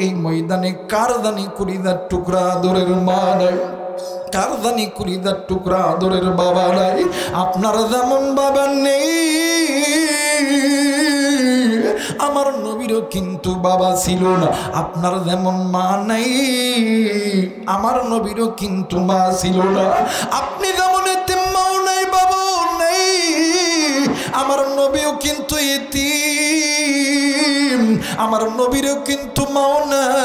এই ময়দানে কার জানি কলিজার টুকরা আদরের মা নাই, কার জানি কলিজার টুকরা আদরের বাবা নাই। আপনার যেমন বাবা নেই, আমার নবীরও কিন্তু বাবা ছিল না। আপনার যেমন মা নাই, আমার নবীরও কিন্তু মা ছিল না। আপনি যেমন এতিম নাই, বাবাও নাই, আমার নবীও কিন্তু এতিম, আমার নবীরও কিন্তু মাও নাই।